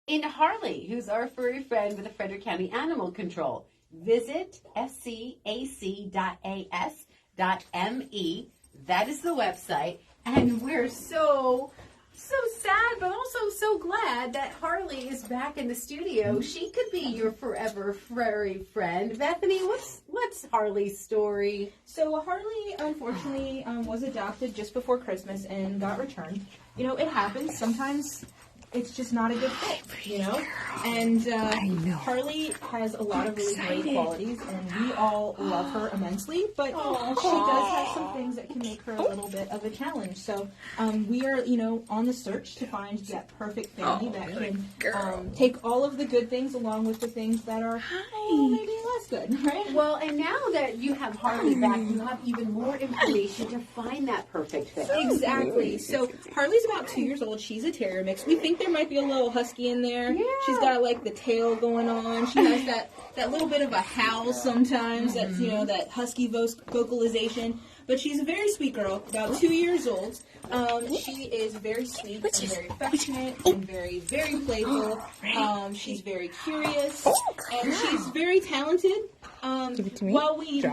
in Harley, who's our furry friend with the Frederick County Animal Control. Visit fcac.as.me. That is the website. And we're so sad, but also so glad that Harley is back in the studio. She could be your forever furry friend. Bethany, what's Harley's story? So Harley, unfortunately, was adopted just before Christmas and got returned. You know, it happens. Sometimes it's just not a good fit, you know? And Harley has a lot of really great qualities, and we all love her immensely, but she does have some things that can make her a little bit of a challenge. So we are, you know, on the search to find that perfect family that can take all of the good things along with the things that are maybe less good, right? Well, and now that you have Harley back, you have even more information to find that perfect fit. Exactly. So Harley's about 2 years old. She's a terrier mix. We think there might be a little husky in there. Yeah. She's got like the tail going on. She has that little bit of a howl sometimes. That's, you know, that husky vocalization. But she's a very sweet girl, about 2 years old. She is very sweet and very affectionate and very, very playful. She's very curious and she's very talented. While we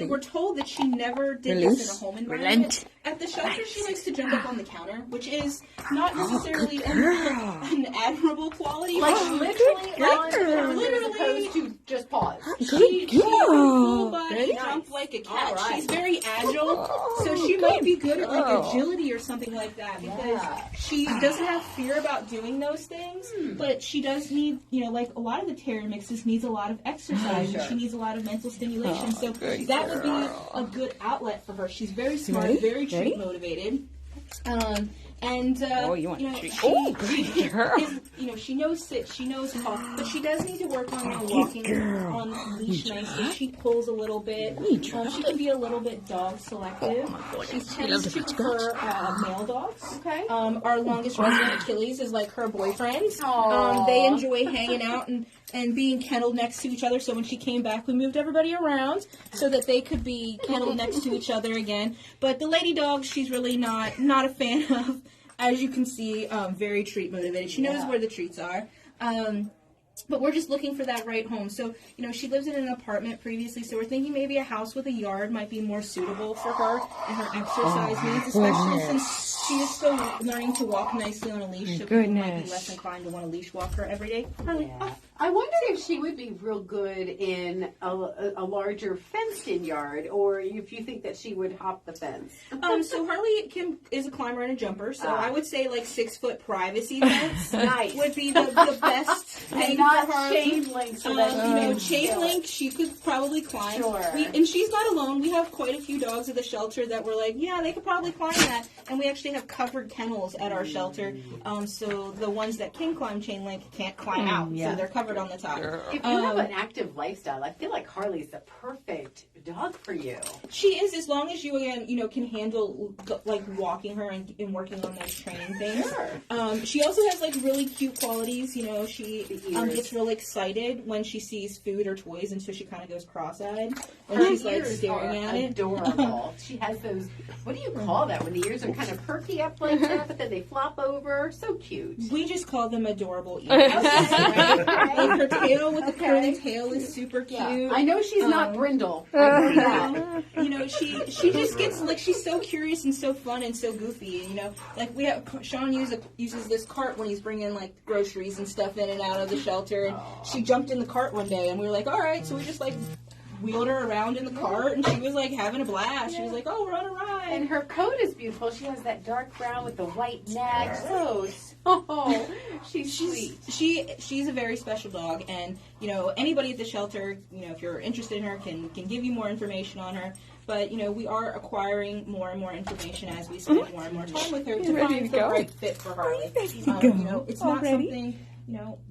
were told that she never did this in a home environment, at the shelter she likes to jump up on the counter, which is not necessarily an admirable quality. Like literally on the counter as opposed to just pause. She full body jump like a cat. Right. She's very agile, so she might be good at like agility or something like that, because she doesn't have fear about doing those things, but she does need, you know, like a lot of the terrier mixes needs a lot of exercise and she needs a lot of mental stimulation, so that would be a good outlet for her. She's very smart, very treat motivated. She knows sit, she knows talk, but she does need to work on walking on the leash nicely. She pulls a little bit. She can be a little bit dog selective. She tends to prefer male dogs. Okay. Our longest resident, Achilles, is like her boyfriend. They enjoy hanging out and being kenneled next to each other. So when she came back, we moved everybody around so that they could be kenneled next to each other again. But the lady dog, she's really not a fan of. As you can see, very treat motivated. She knows where the treats are. But we're just looking for that right home. So, you know, she lives in an apartment previously, so we're thinking maybe a house with a yard might be more suitable for her and her exercise needs, especially since she is still learning to walk nicely on a leash, so people might be less inclined to want to leash walk her every day. I wonder if she would be real good in a larger fenced-in yard, or if you think that she would hop the fence. So Harley is a climber and a jumper, so I would say like 6-foot privacy fence would be the best thing. Not chain link, so that chain link she could probably climb. Sure. And she's not alone. We have quite a few dogs at the shelter that were like, yeah, they could probably climb that. And we actually have covered kennels at our shelter, so the ones that can climb chain link can't climb out, so they're covered on the top. If you have an active lifestyle, I feel like Harley's the perfect dog for you. She is, as long as you, again, can handle like walking her and working on those training things. Sure. She also has like really cute qualities. She gets really excited when she sees food or toys, and so she kind of goes cross-eyed when she's like staring at it. Adorable. She has those. What do you call that when the ears are kind of perky up like that, but then they flop over? So cute. We just call them adorable ears. Right? Like her tail with the curly tail is super cute. Yeah. I know she's not brindle. She just gets like, she's so curious and so fun and so goofy. Like we have Sean uses this cart when he's bringing like groceries and stuff in and out of the shelter. And she jumped in the cart one day, and we were like, all right. So we just like wheeled her around in the cart, and she was like having a blast. She was like, oh, we're on a ride. And her coat is beautiful. She has that dark brown with the white neck. She's sweet. She's a very special dog, and anybody at the shelter, if you're interested in her, can give you more information on her. But we are acquiring more and more information as we spend more and more time with her to find the right fit for Harley. It's not something.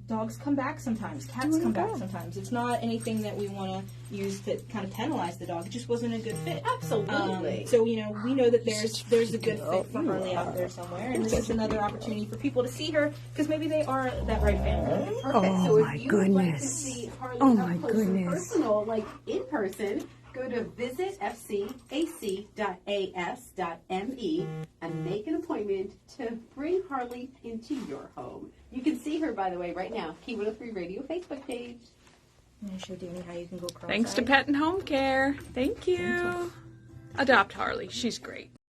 Dogs come back sometimes. Cats come back sometimes. It's not anything that we want to use to kind of penalize the dog. It just wasn't a good fit. Absolutely. So, we know that there's a good fit for Harley out there somewhere. And this is another opportunity for people to see her, because maybe they are that right family. Perfect. So if you would like to see Harley up close and personal, like in person, go to visit fcac.as.me and make an appointment to bring Harley into your home. You can see her, by the way, right now. Key 103 Radio Facebook page. I'm going to show Danny how you can go cross-eyed. Thanks to Pet and Home Care. Thank you. Adopt Harley. She's great.